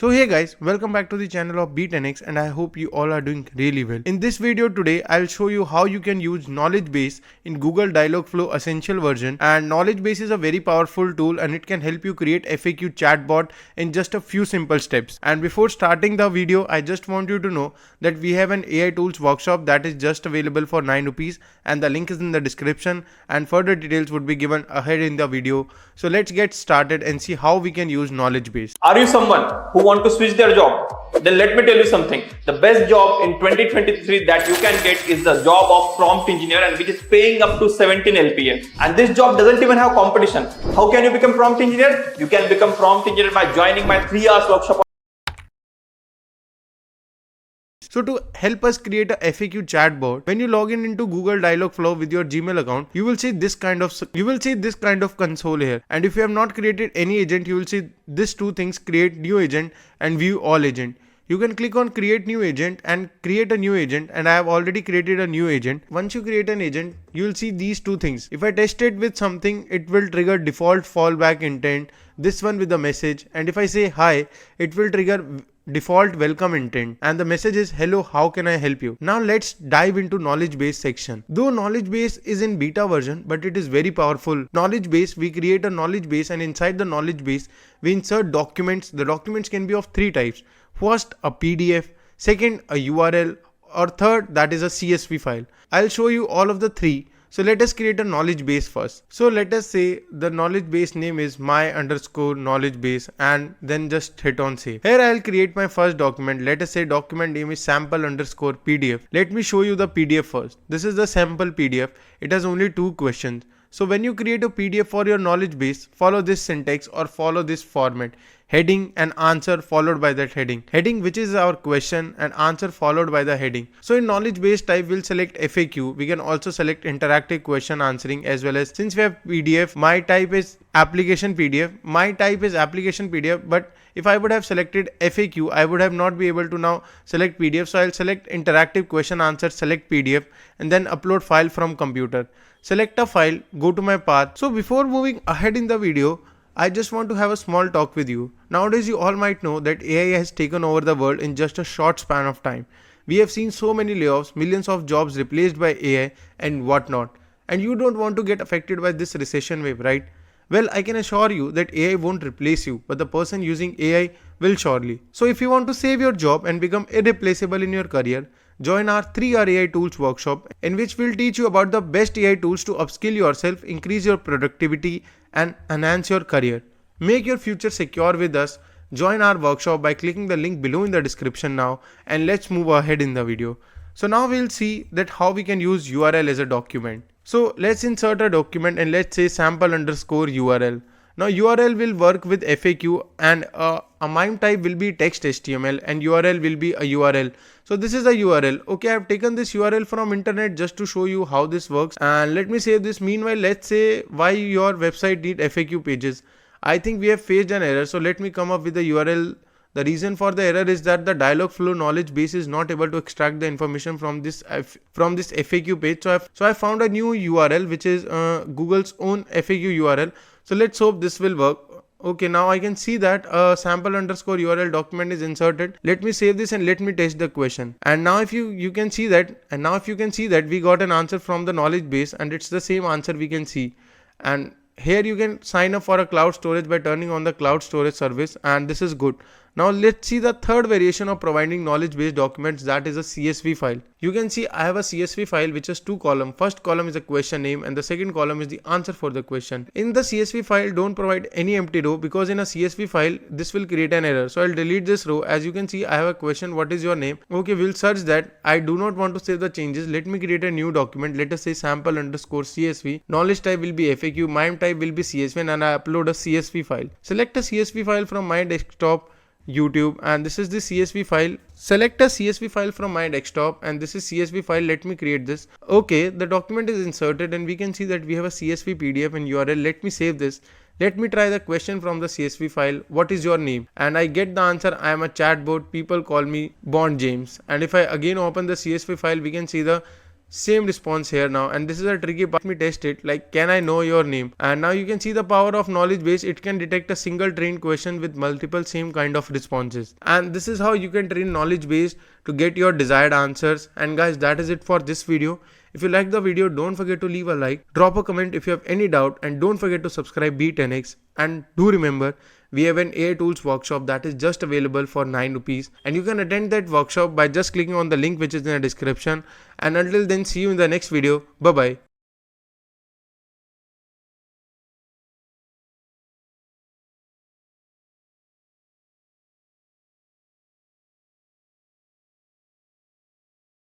So hey guys, welcome back to the channel of Be10x and I hope you all are doing really well. In this video today, I'll show you how you can use knowledge base in Google Dialogflow Essential version, and knowledge base is a very powerful tool and it can help you create FAQ chatbot in just a few simple steps. And before starting the video, I just want you to know that we have an AI tools workshop that is just available for 9 rupees and the link is in the description and further details would be given ahead in the video. So let's get started and see how we can use knowledge base. Are you someone who want to switch their job? Then let me tell you something. The best job in 2023 that you can get is the job of prompt engineer, and which is paying up to 17 LPA. And this job doesn't even have competition. How can you become prompt engineer? You can become prompt engineer by joining my 3 hours workshop. So to help us create a FAQ chatbot, when you log in into Google Dialogflow with your Gmail account, you will see this kind of console here. And if you have not created any agent, you will see these two things: create new agent and view all agent. You can click on create new agent and create a new agent, and I have already created a new agent. Once you create an agent, you will see these two things. If I test it with something, it will trigger default fallback intent, this one with the message, and if I say hi, it will trigger default welcome intent, and the message is hello, how can I help you. Now let's dive into knowledge base section. Though knowledge base is in beta version, but it is very powerful. Knowledge base, we create a knowledge base, and inside the knowledge base we insert documents. The documents can be of 3 types. First, a PDF, second, a URL, or third, that is a CSV file. I'll show you all of the 3. So let us create a knowledge base first. So let us say the knowledge base name is my_knowledge base, and then just hit on save. Here I'll create my first document. Let us say document name is sample_PDF. Let me show you the PDF first. This is the sample PDF. It has only 2 questions. So when you create a PDF for your knowledge base, follow this syntax or follow this format: heading and answer followed by that heading. Heading, which is our question, and answer followed by the heading. So in knowledge base type, we'll select FAQ. We can also select interactive question answering, as well as, since we have PDF, my type is application PDF. My type is application PDF, but if I would have selected FAQ, I would have not be able to now select PDF. So I'll select interactive question answer, select PDF, and then upload file from computer. Select a file, go to my path. So before moving ahead in the video, I just want to have a small talk with you. Nowadays you all might know that AI has taken over the world in just a short span of time. We have seen so many layoffs, millions of jobs replaced by AI and whatnot. And you don't want to get affected by this recession wave, right? Well, I can assure you that AI won't replace you, but the person using AI will surely. So if you want to save your job and become irreplaceable in your career, join our 3-hour AI tools workshop, in which we'll teach you about the best AI tools to upskill yourself, increase your productivity, and enhance your career. Make your future secure with us. Join our workshop by clicking the link below in the description now, and let's move ahead in the video. So now we'll see that how we can use URL as a document. So let's insert a document and let's say sample_URL. Now URL will work with FAQ, and a MIME type will be text HTML and URL will be a URL. So this is a URL. Okay, I've taken this URL from internet just to show you how this works, and let me save this. Meanwhile, let's say why your website need FAQ pages. I think we have faced an error, so let me come up with the URL. The reason for the error is that the Dialogflow knowledge base is not able to extract the information from this FAQ page. So I found a new URL, which is Google's own FAQ URL. So let's hope this will work. Okay, now I can see that a sample_URL document is inserted. Let me save this and let me test the question. And now if you can see that we got an answer from the knowledge base, and it's the same answer we can see. And here you can sign up for a cloud storage by turning on the cloud storage service, and this is good. Now let's see the third variation of providing knowledge based documents, that is a CSV file. You can see I have a CSV file which has 2 columns. First column is a question name and the second column is the answer for the question. In the CSV file, don't provide any empty row, because in a CSV file this will create an error. So I'll delete this row. As you can see, I have a question: what is your name? Okay, we'll search that. I do not want to save the changes. Let me create a new document. Let us say sample_CSV. Knowledge type will be FAQ, MIME type will be CSV, and I upload a CSV file. Select a CSV file from my desktop, YouTube, and this is the CSV file. Select a CSV file from my desktop, and this is CSV file. Let me create this. Okay, the document is inserted and we can see that we have a CSV PDF and URL. Let me save this. Let me try the question from the CSV file: what is your name? And I get the answer: I am a chatbot, people call me Bond James. And if I again open the CSV file, we can see the same response here now, and this is a tricky part. Let me test it. Like, can I know your name? And now you can see the power of knowledge base. It can detect a single trained question with multiple same kind of responses, and this is how you can train knowledge base to get your desired answers. And guys, that is it for this video. If you liked the video, don't forget to leave a like, drop a comment if you have any doubt, and don't forget to subscribe Be10x. And do remember, we have an AI tools workshop that is just available for 9 rupees, and you can attend that workshop by just clicking on the link which is in the description. And until then, see you in the next video. Bye bye.